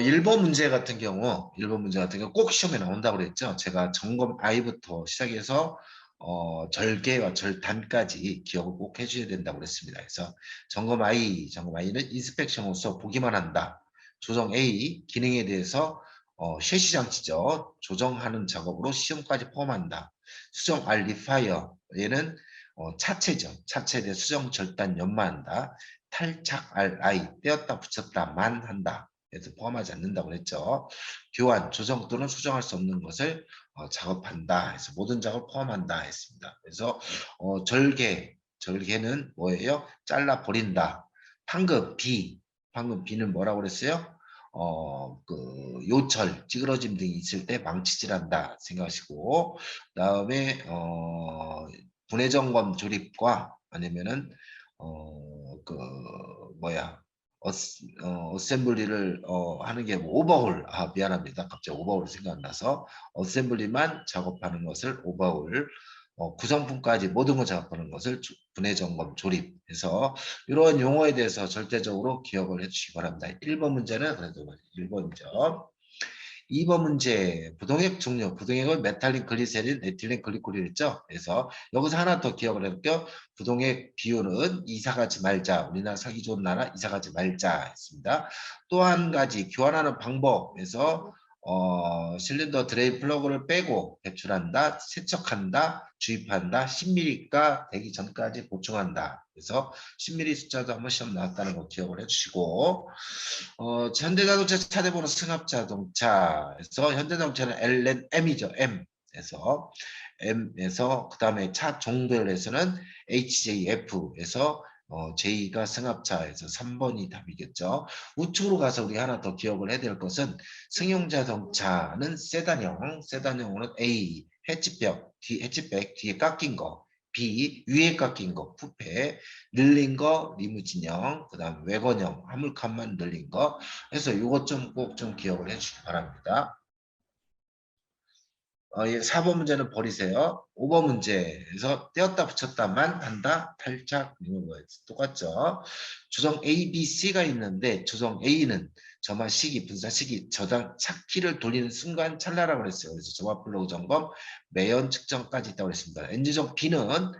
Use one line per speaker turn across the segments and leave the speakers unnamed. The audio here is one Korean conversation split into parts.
일번 문제 같은 경우 꼭 시험에 나온다고 그랬죠. 제가 점검 I부터 시작해서 절개와 절단까지 기억을 꼭 해줘야 된다고 그랬습니다. 그래서 점검 I는 인스펙션으로서 보기만 한다. 조정 A, 기능에 대해서 셰시장치죠. 조정하는 작업으로 시험까지 포함한다. 수정 R, 리파이어, 얘는 차체죠. 차체에 대해 수정, 절단, 연마한다. 탈착 RI, 떼었다 붙였다만 한다. 그래서 포함하지 않는다고 했죠. 교환, 조정 또는 수정할 수 없는 것을 작업한다. 해서 모든 작업을 포함한다 했습니다. 그래서 절개는 뭐예요? 잘라 버린다. 판금, 방금 B는 뭐라고 그랬어요? 요철, 찌그러짐 등이 있을 때 망치질한다 생각하시고, 그다음에 분해 점검 조립과 아니면은 그 뭐야 어셈블리를 하는 게 뭐 오버홀, 미안합니다. 갑자기 오버홀 생각나서 어셈블리만 작업하는 것을 오버홀, 구성품까지 모든 걸 작업하는 것을 분해 점검 조립해서 이런 용어에 대해서 절대적으로 기억을 해주시기 바랍니다. 1번 문제는 그래도 1번이죠. 2번 문제, 부동액 종류, 부동액은 메탈린, 글리세린, 에틸렌, 글리콜이 했죠. 그래서 여기서 하나 더 기억을 해볼게요. 부동액 비율은 이사가지 말자. 우리나라 살기 좋은 나라 이사가지 말자 했습니다. 또 한 가지 교환하는 방법에서 실린더 드레인 플러그를 빼고 배출한다, 세척한다, 주입한다, 10mm가 되기 전까지 보충한다. 그래서 10mm 숫자도 한번 시험 나왔다는 거 기억을 해주시고, 현대자동차 차대보는 승합자동차에서 현대자동차는 LNM이죠. M에서 그 다음에 차 종별에서는 HJF에서 J가 승합차에서 3번이 답이겠죠. 우측으로 가서 우리 하나 더 기억을 해야 될 것은 승용자동차는 세단형으로는 A 해치백 뒤에 깎인 거, B 위에 깎인 거 쿠페, 늘린 거 리무진형, 그 다음 외건형 화물칸만 늘린 거 해서 이것 좀 꼭 좀 기억을 해주시기 바랍니다. 4번 문제는 버리세요. 5번 문제에서 떼었다 붙였다만 한다. 탈착 이런 거에 똑같죠. 조정 A, B, C가 있는데 조정 A는 점화 시기, 분사 시기, 저장 착기를 돌리는 순간 찰나라고 그랬어요. 그래서 점화 플러그 점검, 매연 측정까지 있다고 그랬습니다. 엔지정 B는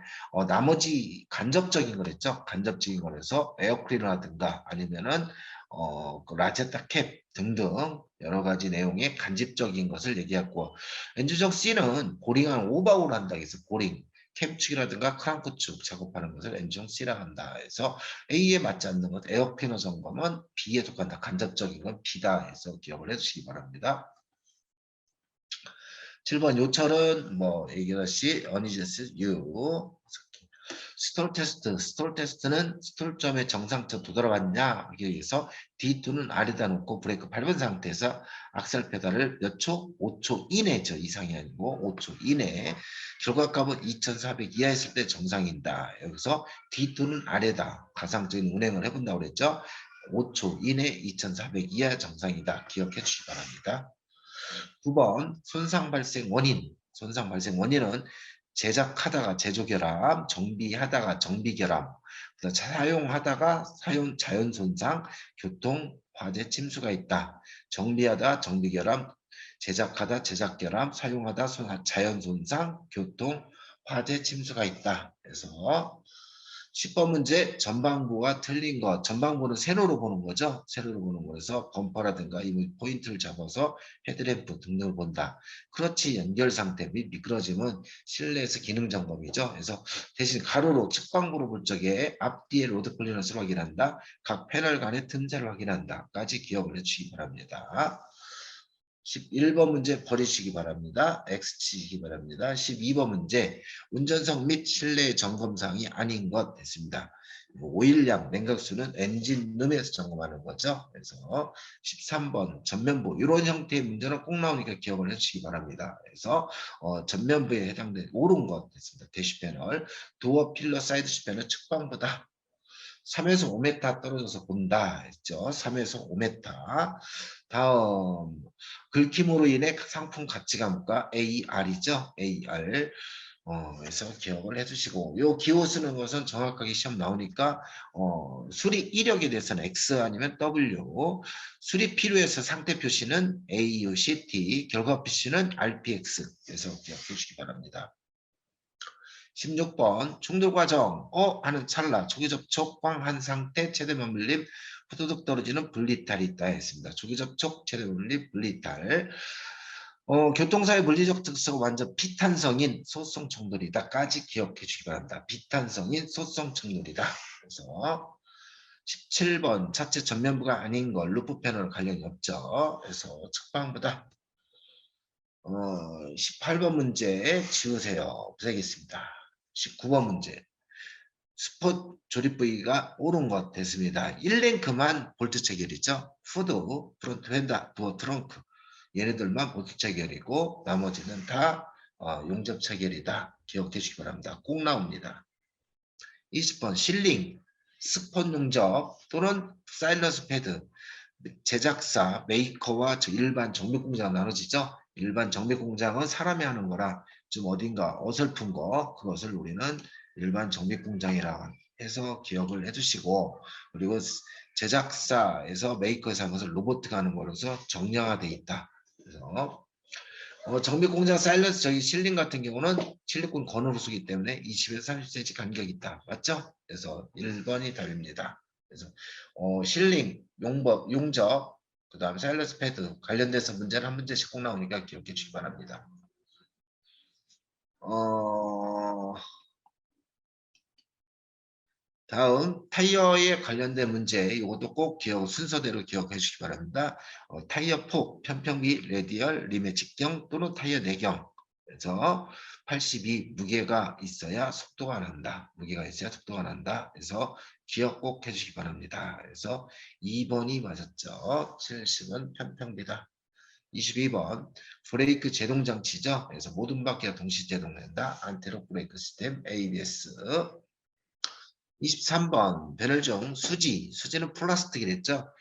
나머지 간접적인 거랬죠. 간접적인 거라서 에어클리너라든가 아니면은 그 라제타 캡 등등 여러 가지 내용의 간접적인 것을 얘기했고, 엔주적 C는 보링한 오버홀 한다 해서 보링, 캠축이라든가 크랑크 축 작업하는 것을 엔주적 C라고 한다 해서 A에 맞지 않는 것, 에어피너 점검은 B에 속한다. 간접적인 건 B다 해서 기억을 해주시기 바랍니다. 7번 요철은 뭐 얘기했듯이 어니제스 U 스톨 테스트는 스톨점의 정상점 도달하냐 하기 위해서 D2는 아래다 놓고 브레이크 밟은 상태에서 악셀 페달을 몇 초? 5초 이내죠. 이상이 아니고 5초 이내. 결과값은 2400 이하였을 때 정상이다. 여기서 D2는 아래다. 가상적인 운행을 해본다고 그랬죠. 5초 이내 2400 이하 정상이다. 기억해 주시기 바랍니다. 9번 손상 발생 원인은 제작하다가 제조결함, 정비하다가 정비결함, 사용하다가 자연 손상, 교통, 화재 침수가 있다. 정비하다 정비결함, 제작하다 제작결함, 사용하다 자연 손상, 교통, 화재 침수가 있다. 그래서 10번 문제 전방부가 틀린 것. 전방부는 세로로 보는 거죠. 세로로 보는 거에서 범퍼라든가 이 포인트를 잡아서 헤드램프 등등을 본다. 크러치 연결 상태 및 미끄러짐은 실내에서 기능 점검이죠. 그래서 대신 가로로 측방부로 볼 적에 앞뒤의 로드 클리너스를 확인한다. 각 패널 간의 틈새를 확인한다.까지 기억을 해주시기 바랍니다. 11번 문제 버리시기 바랍니다. X 치시기 바랍니다. 12번 문제 운전석 및 실내 점검사항이 아닌 것 됐습니다. 오일량, 냉각수는 엔진룸에서 점검하는 거죠. 그래서 13번 전면부 이런 형태의 문제는 꼭 나오니까 기억을 해주시기 바랍니다. 그래서 전면부에 해당되는 옳은 것 됐습니다. 대시 패널, 도어 필러 사이드 패널 측방보다 3에서 5m 떨어져서 본다 했죠. 3에서 5m. 다음 긁힘으로 인해 상품 가치감가 AR이죠. AR. 그래서 기억을 해주시고 요 기호 쓰는 것은 정확하게 시험 나오니까 수리 이력에 대해서는 X 아니면 W, 수리 필요해서 상태 표시는 A, U, C, T, 결과 표시는 RPX. 그래서 기억해 주시기 바랍니다. 16번 충돌 과정 하는 찰나 초기 접촉 꽝한 상태 최대 면밀림 후두둑 떨어지는 분리탈이 있다 했습니다. 초기 접촉 최대 면밀림 분리탈 교통사의 물리적 특성은 완전 비탄성인 소성 충돌이다까지 기억해 주시기 바랍니다. 비탄성인 소성 충돌이다. 그래서 17번 차체 전면부가 아닌 걸 루프 패널 관련이 없죠. 그래서 측방보다 18번 문제 지우세요. 없애겠습니다. 19번 문제 스폿 조립 부위가 옳은 것 됐습니다. 1랭크만 볼트 체결이죠. 후드, 프론트 휀다, 도어 트렁크 얘네들만 볼트 체결이고 나머지는 다 용접 체결이다. 기억해 주시기 바랍니다. 꼭 나옵니다. 20번 실링, 스폿 용접 또는 사일런스 패드 제작사, 메이커와 일반 정밀 공장 나눠지죠. 일반 정밀 공장은 사람이 하는 거라 좀 어딘가 어설픈 거 그것을 우리는 일반 정밀 공장이라 해서 기억을 해주시고 그리고 제작사에서 메이커에서 하는 것을 로봇가 하는 거라서 정량화되어 있다. 그래서 정밀 공장 사일런스 저기 실링 같은 경우는 실리콘 건으로 쓰기 때문에 20에서 30cm 간격이 있다. 맞죠? 그래서 1번이 답입니다. 그래서 실링, 용접, 그 다음에 사일런스 패드 관련돼서 문제는 한 문제씩 꼭 나오니까 기억해 주시기 바랍니다. 다음 타이어에 관련된 문제 이것도 꼭 순서대로 기억해 주시기 바랍니다. 타이어 폭, 편평비, 레디얼, 림의 직경 또는 타이어 내경 그래서 82 무게가 있어야 속도가 난다. 무게가 있어야 속도가 난다. 그래서 기억 꼭 해주시기 바랍니다. 그래서 2번이 맞았죠. 70은 편평비다. 22번 브레이크 제동 장치죠. 그래서 모든 바퀴가 동시 제동된다. 안테로 브레이크 시스템 ABS 23번 배럴종 수지는 플라스틱이랬죠.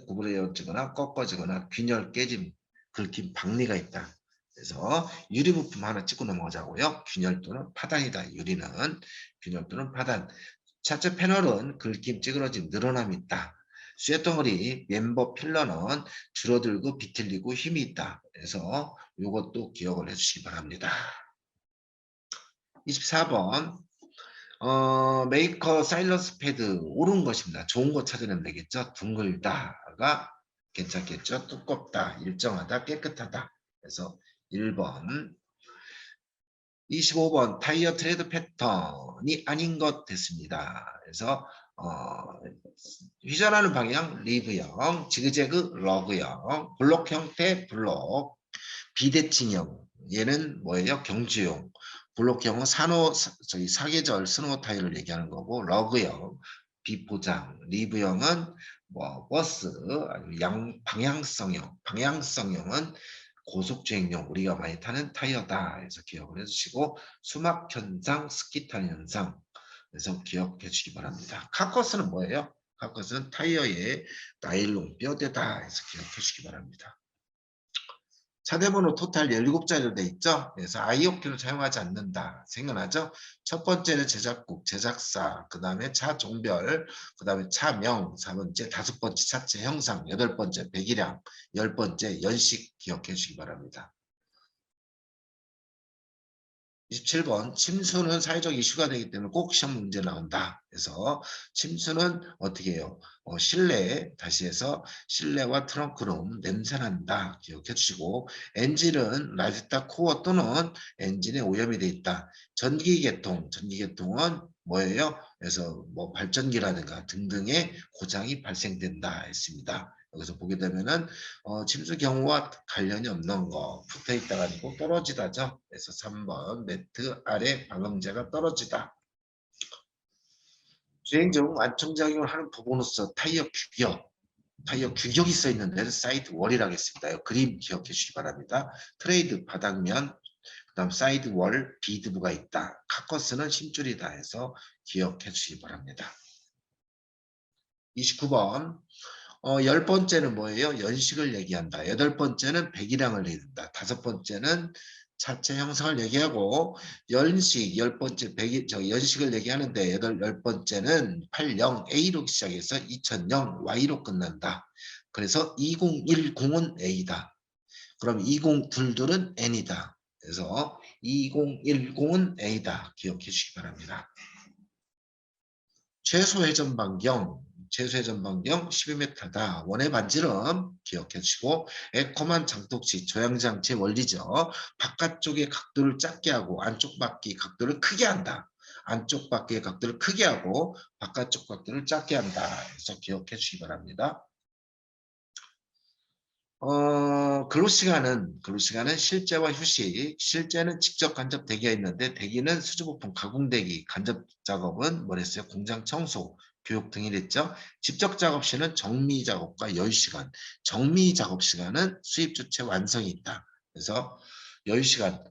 구부러지거나 꺾어지거나 균열 깨짐 긁힘 박리가 있다. 그래서 유리 부품 하나 찍고 넘어가자고요. 균열 또는 파단이다. 유리는 균열 또는 파단. 차체 패널은 긁힘 찌그러짐 늘어남이 있다. 쇠덩어리 멤버 필러는 줄어들고 비틀리고 힘이 있다. 그래서 이것도 기억을 해주시기 바랍니다. 24번 메이커 사일런스 패드 옳은 것입니다. 좋은 거 찾으면 되겠죠. 둥글다가 괜찮겠죠. 두껍다, 일정하다, 깨끗하다. 그래서 1번 25번 타이어 트레드 패턴이 아닌 것 됐습니다. 그래서 휘전하는 방향 리브형, 지그재그 러그형, 블록 형태 블록, 비대칭형 얘는 뭐예요? 경주용. 블록형은 사계절 스노우 타일을 얘기하는 거고 러그형 비포장, 리브형은 뭐 버스 아니면 방향성형은 고속주행용 우리가 많이 타는 타이어다 해서 기억을 해주시고 수막 현상, 스키 타는 현상 그래서 기억해 주시기 바랍니다. 카커스는 뭐예요? 카커스는 타이어의 나일론 뼈대다 해서 기억해 주시기 바랍니다. 차대번호 토탈 17자리로 돼 있죠. 그래서 IOQ를 사용하지 않는다. 생각나죠? 첫 번째는 제작국, 제작사, 그 다음에 차 종별, 그 다음에 차명, 4번째, 5번째 차체 형상, 8번째 배기량, 10번째 연식 기억해 주시기 바랍니다. 27번 침수는 사회적 이슈가 되기 때문에 꼭 시험 문제 나온다. 그래서 침수는 어떻게 해요? 실내 다시 해서 실내와 트렁크룸 냄새난다. 기억해 주시고 엔진은 라지타 코어 또는 엔진에 오염이 돼 있다. 전기계통은 뭐예요? 그래서 뭐 발전기라든가 등등의 고장이 발생된다 했습니다. 여기서 보게 되면은 침수 경우와 관련이 없는 거 붙어 있다가 아니고 떨어지다죠. 그래서 3번 매트 아래 방음제가 떨어지다. 주행 중 완충작용을 하는 부분으로서 타이어 규격이 써 있는데 사이드 월이라겠습니다. 그림 기억해 주시기 바랍니다. 트레이드 바닥면 그다음 사이드 월 비드부가 있다. 카커스는 힘줄이다 해서 기억해 주시기 바랍니다. 29번 10번째는 뭐예요? 연식을 얘기한다. 8번째는 배기량을 얘기한다. 5번째는 자체 형성을 얘기하고 연식 10번째 100일 연식을 얘기하는데 10번째는 80A로 시작해서 2000 Y로 끝난다. 그래서 2010은 A다. 그럼 2022는 N이다. 그래서 2010은 A다. 기억해 주시기 바랍니다. 최소 회전 반경 12m다. 원의 반지름 기억해 주시고 에코만 장독시 조향장치의 원리죠. 바깥쪽의 각도를 작게 하고 안쪽 바퀴 각도를 크게 한다. 안쪽 바퀴의 각도를 크게 하고 바깥쪽 각도를 작게 한다. 그래서 기억해 주시기 바랍니다. 근로시간은 실제와 휴식, 실제는 직접 간접 대기가 있는데 대기는 수주부품 가공 대기, 간접 작업은 뭐랬어요? 공장 청소, 교육 등이랬죠. 직접 작업 시는 정미 작업과 여유 시간, 정미 작업 시간은 수입 주체 완성이 있다. 그래서 여유 시간,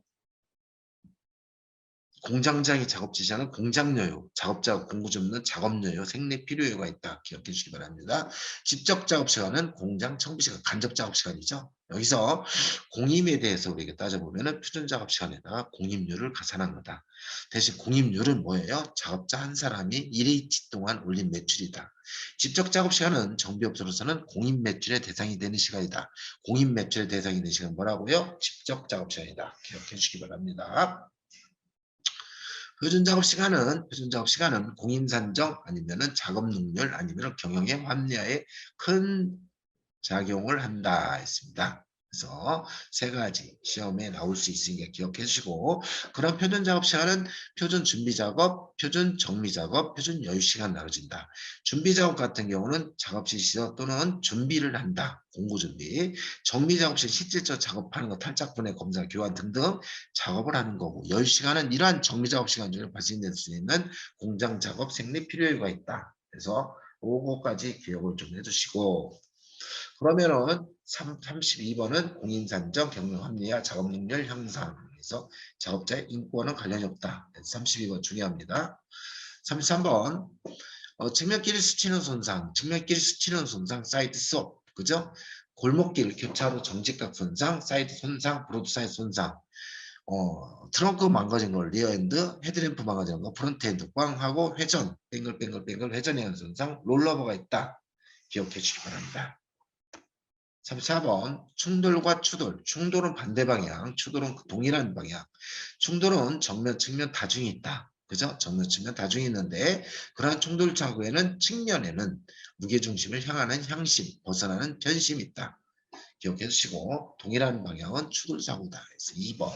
공장장이 작업 지시하는 공장여유, 작업자 공구 줍는 작업여유, 생리 필요여유가 있다. 기억해 주시기 바랍니다. 직접 작업 시간은 공장 청비 시간, 간접 작업 시간이죠. 여기서 공임에 대해서 우리가 따져보면 표준 작업 시간에다가 공임률을 가산한 거다. 대신 공임률은 뭐예요? 작업자 한 사람이 일일치 동안 올린 매출이다. 직접 작업 시간은 정비업소로서는 공임 매출의 대상이 되는 시간이다. 공임 매출의 대상이 되는 시간은 뭐라고요? 직접 작업 시간이다. 기억해 주시기 바랍니다. 표준 작업 시간은 공인 산정 아니면은 작업 능률 아니면 경영의 합리화에 큰 작용을 한다 했습니다. 그래서 세 가지 시험에 나올 수 있으니까 기억해 주시고 그런 표준 작업 시간은 표준 준비 작업, 표준 정미 작업, 표준 여유 시간 나눠진다. 준비 작업 같은 경우는 작업 실시서 또는 준비를 한다. 공고 준비. 정미 작업 시 실질적 작업하는 거 탈착 분해 검사 교환 등등 작업을 하는 거고 여유 시간은 이러한 정미 작업 시간 중에 발생될 수 있는 공장 작업 생리 필요가 있다. 그래서 그거까지 기억을 좀 해주시고 그러면은 32번은 공인산정, 경영합리화, 작업능률 향상. 그래서 작업자의 인권은 관련이 없다. 32번 중요합니다. 33번 측면끼리 스치는 손상, 사이드 수업, 그죠? 골목길, 교차로 정직각 손상, 사이드 손상, 브로드 사이드 손상. 트렁크 망가진 걸 리어핸드, 헤드램프 망가진 거 프론트핸드 꽝 하고 회전, 뱅글뱅글 회전에 의한 손상, 롤러버가 있다. 기억해 주시기 바랍니다. 34번 충돌과 추돌. 충돌은 반대 방향, 추돌은 동일한 방향. 충돌은 정면, 측면 다중이 있다. 그죠? 정면, 측면 다중이 있는데 그러한 충돌 차구에는 측면에는 무게중심을 향하는 향심, 벗어나는 변심이 있다. 기억해 주시고 동일한 방향은 추돌 사고다. 그래서 2번.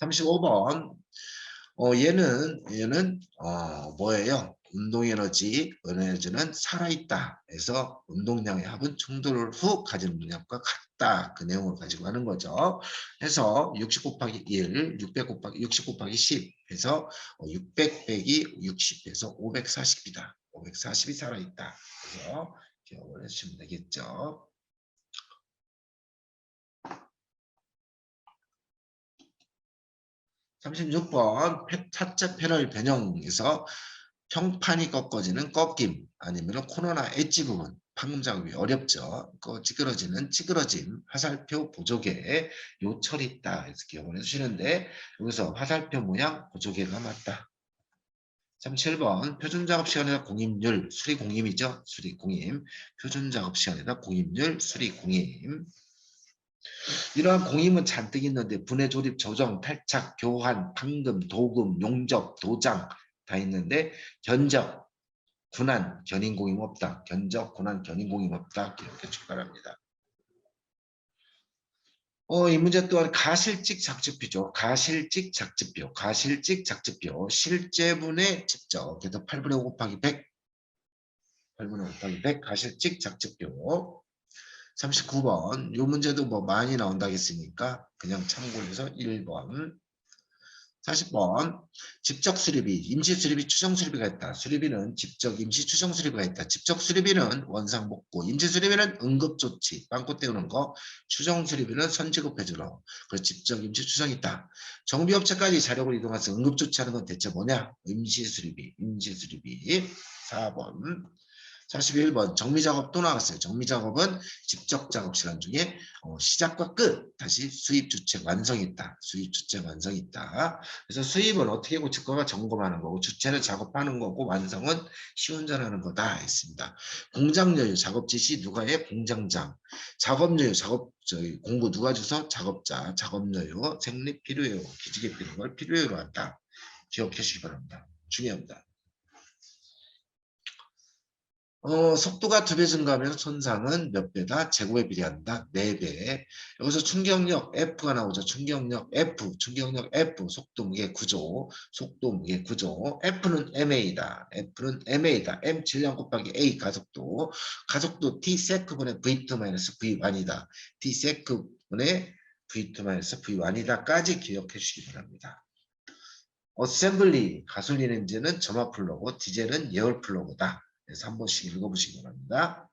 35번 얘는 뭐예요? 운동에너지는 살아있다. 그래서 운동량의 합은 충돌 후 가지는 능력과 같다. 그 내용을 가지고 하는 거죠. 해서 60 곱하기 1, 60 곱하기 10 해서 600 빼기 60 해서 540이다. 540이 살아있다. 그래서 기억을 해주시면 되겠죠. 36번 차체 패널 변형에서 평판이 꺾어지는 꺾임 아니면 코너나 엣지 부분 판금 작업이 어렵죠. 찌그러짐 화살표 보조개 요철이 있다. 그래서 기억을 해주시는데 여기서 화살표 모양 보조개가 맞다. 37번 표준 작업 시간에다 공임률 수리 공임이죠. 수리 공임 표준 작업 시간에다 공임률 수리 공임 이러한 공임은 잔뜩 있는데 분해, 조립, 조정, 탈착, 교환, 판금, 도금, 용접, 도장 다 있는데 견적, 군한, 견인 공임 없다. 견적, 군한, 견인 공임 없다. 기억해 주기 바랍니다. 이 문제 또한 가실직 작집표죠. 가실직 작집표. 실제분의 직접. 그래서 8분의 5 곱하기 100. 8분의 5 곱하기 100 가실직 작집표. 39번. 이 문제도 뭐 많이 나온다겠으니까 그냥 참고해서 1번. 40번. 직접 수리비, 임시 수리비, 추정 수리비가 있다. 수리비는 직접, 임시, 추정 수리비가 있다. 직접 수리비는 원상 복구, 임시 수리비는 응급 조치, 빵꾸 때우는 거, 추정 수리비는 선지급해주는 거. 그리고 직접, 임시, 추정이 있다. 정비업체까지 자력을 이동해서 응급 조치하는 건 대체 뭐냐? 임시 수리비. 4번. 41번 정미작업 또 나왔어요. 정미작업은 직접작업 시간 중에 시작과 끝 다시 수입주체 완성이 있다. 수입주체 완성이 있다. 그래서 수입은 어떻게 고칠 거가 점검하는 거고 주체를 작업하는 거고 완성은 시운전하는 거다 했습니다. 공장여유 작업 지시 누가 해? 공장장. 작업여유 작업 공부 누가 줘서 작업자. 작업여유 생립 필요여유 기지개 피는 걸 필요여유로 한다. 기억해 주시기 바랍니다. 중요합니다. 속도가 2배 증가하면 손상은 몇 배다? 제곱에 비례한다. 4배. 여기서 충격력 F가 나오죠. 충격력 F, 속도 무게 구조, 속도 무게 구조. F는 MA다. F는 MA다. M 질량 곱하기 A 가속도. 가속도 T 세크분의 V2 V1이다. T 세크분의 V2 V1이다까지 기억해 주시기 바랍니다. 어셈블리, 가솔린 엔진은 점화 플러그, 디젤은 예열 플러그다. 그래서 한 번씩 읽어보시기 바랍니다.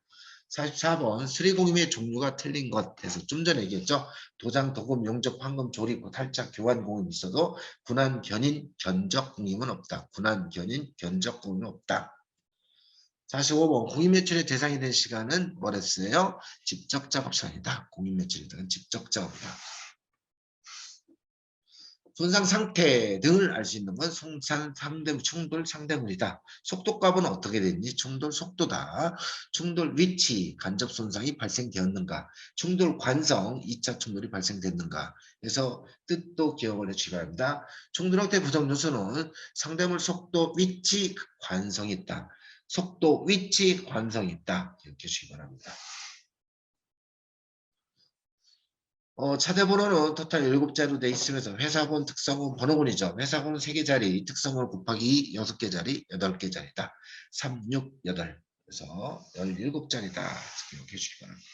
44번 수리공임의 종류가 틀린 것에서 좀 전에 얘기했죠. 도장, 도금, 용접, 황금, 조립, 탈착, 교환 공임이 있어도 군한, 견인, 견적 공임은 없다. 군한, 견인, 견적 공임은 없다. 45번 공임 매출의 대상이 된 시간은 뭐랬어요? 직접 작업 시간이다. 공임 매출에 대한 직접 작업이다. 손상 상태 등을 알 수 있는 건 손상 충돌 상대물이다. 속도값은 어떻게 되는지 충돌 속도다. 충돌 위치 간접 손상이 발생되었는가. 충돌 관성 2차 충돌이 발생됐는가. 그래서 뜻도 기억을 해주시기 바랍니다. 충돌 형태 부정 요소는 상대물 속도 위치 관성이 있다. 속도 위치 관성이 있다. 기억해 주시기 바랍니다. 차대번호는 토탈 7자리로 돼 있으면서 회사번, 특성은 번호군이죠. 회사번은 3개 자리, 특성은 곱하기 6개 자리, 8개 자리다. 3, 6, 8. 그래서 17자리다. 기억해 주시기 바랍니다.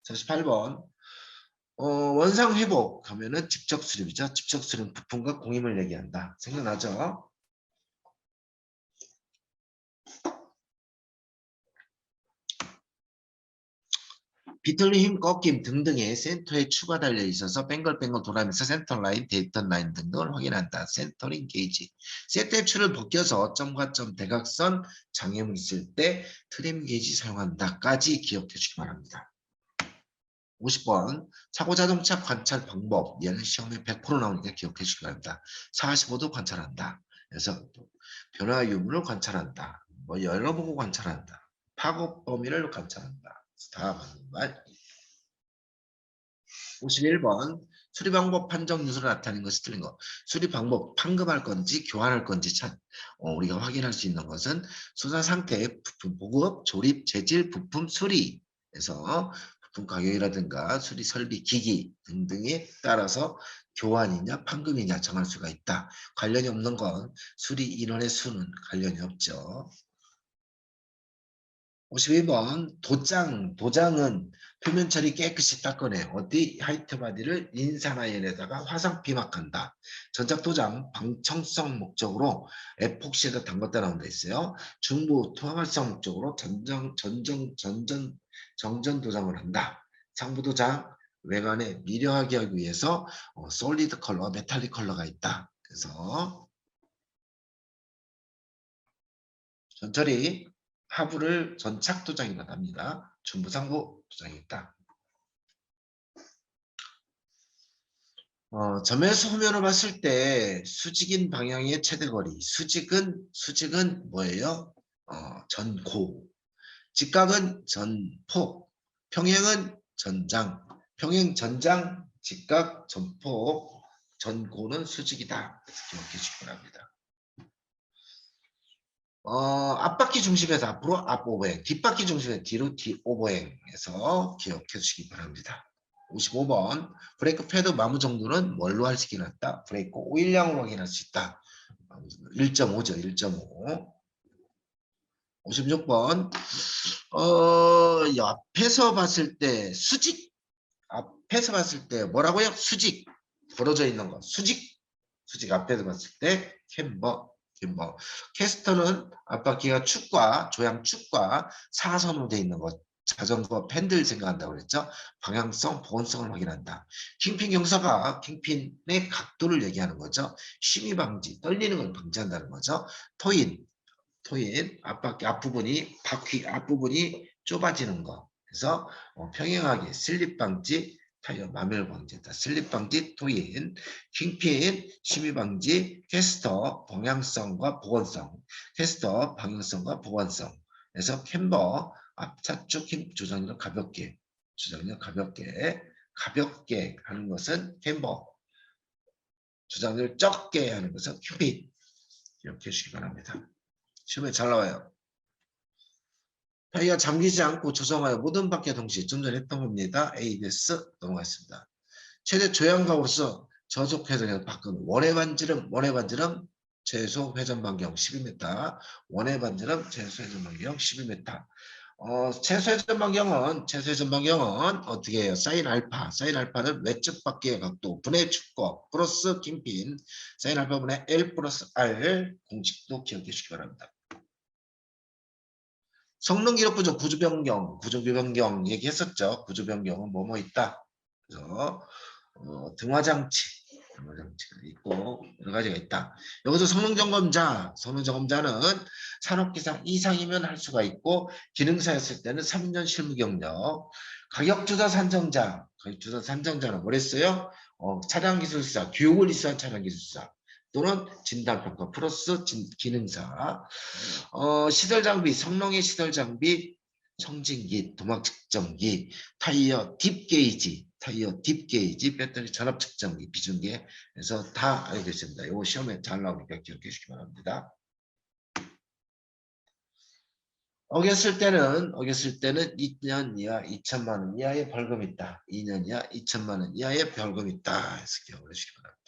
48번. 원상 회복 하면은 직접 수립이죠. 직접 수립 부품과 공임을 얘기한다. 생각나죠? 비틀림, 힘, 꺾임 등등의 센터에 추가 달려 있어서 뱅글뱅글 돌아가면서 센터 라인, 데이터 라인 등등을 확인한다. 센터링 게이지. 센터의 줄을 벗겨서 점과 점 대각선 장애물 있을 때 트림 게이지 사용한다까지 기억해 주시기 바랍니다. 50번 사고자동차 관찰 방법. 얘는 시험에 100% 나오니까 기억해 주시기 바랍니다. 45도 관찰한다. 그래서 변화 유무를 관찰한다. 뭐 열어보고 관찰한다. 파급 범위를 관찰한다. 다 맞는 말. 51번 수리 방법 판정 요소를 나타내는 것이 틀린 것. 수리 방법 판금할 건지 교환할 건지 우리가 확인할 수 있는 것은 수사 상태, 부품 보급, 조립, 재질, 부품 수리에서 부품 가격이라든가 수리 설비 기기 등등에 따라서 교환이냐 판금이냐 정할 수가 있다. 관련이 없는 건 수리 인원의 수는 관련이 없죠. 52번 도장은 표면 처리 깨끗이 닦아내 어디 화이트 바디를 인산화연에다가 화상 비막한다. 전작 도장 방청성 목적으로 에폭시에다 담갔다 나온다 있어요. 중부 통합성 목적으로 정전 도장을 한다. 상부 도장 외관에 미려하게 하기 위해서 솔리드 컬러, 메탈릭 컬러가 있다. 그래서 전처리 하부를 전착 도장이라고 합니다. 중부 상부 도장이 있다. 점에서 후면을 봤을 때 수직인 방향의 최대거리. 수직은 뭐예요? 전고. 직각은 전폭. 평행은 전장. 평행 전장, 직각, 전폭. 전고는 수직이다. 기억해 주시기 바랍니다. 앞바퀴 중심에서 앞으로 앞오버행, 뒷바퀴 중심에서 뒤로 뒷오버행에서 기억해 주시기 바랍니다. 55번 브레이크 패드 마무 정도는 뭘로 할 수 있다? 브레이크 오일량으로 확인할 수 있다. 1.5죠. 1.5. 56번 앞에서 봤을 때 수직 앞에서 봤을 때 뭐라고요? 수직 벌어져 있는 거 수직 앞에서 봤을 때 캠버 캐스터는 앞바퀴가 축과 조향축과 사선으로 되어 있는 것 자전거 팬들 생각한다고 그랬죠. 방향성, 보온성을 확인한다. 킹핀 경사가 킹핀의 각도를 얘기하는 거죠. 심의 방지, 떨리는 걸 방지한다는 거죠. 토인, 토인 앞부분이 바퀴 앞부분이 좁아지는 거. 그래서 평행하게 슬립 방지 타이어 마멸 방지다. 슬립 방지 토인, 킹핀 심의 방지, 캐스터 방향성과 보건성, 캐스터 방향성과 보건성. 그래서 캠버 앞차축 힘 조정력 가볍게, 조정력 가볍게 하는 것은 캠버, 조정력 적게 하는 것은 킹핀. 이렇게 해주시기 바랍니다. 시험에 잘 나와요. 타이어 잠기지 않고 조정하여 모든 바퀴 동시에 좀 전에 했던 겁니다. ABS 넘어가겠습니다. 최대 조향각으로서 저속 회전을 바꾸는 원의 반지름 최소 회전 반경 12m, 원의 반지름 최소 회전 반경 12m. 최소 회전 반경은 어떻게 해요? 사인 알파는 외측 바퀴의 각도 분의 축거 플러스 긴핀 사인 알파분의 L 플러스 R 공식도 기억해 주시기 바랍니다. 성능 기록 부족 구조 변경 얘기했었죠. 구조 변경은 뭐뭐 있다. 그래서 등화장치가 있고 여러 가지가 있다. 여기서 성능점검자는 산업기상 이상이면 할 수가 있고 기능사였을 때는 3년 실무 경력. 가격주사 산정자는 뭐랬어요? 차량기술사, 교육을 이수한 차량기술사 또는 진단평가 플러스 기능사. 시설장비, 성능의 시설장비, 청진기, 도막 측정기, 타이어 딥 게이지, 배터리 전압 측정기, 비중계. 그래서 다 알고 있습니다. 이거 시험에 잘 나오니까 기억해 주시기 바랍니다. 어겼을 때는 2년 이하 2천만 원 이하의 벌금 있다. 2년 이하 2천만 원 이하의 벌금 있다. 해서 기억을 해주시기 바랍니다.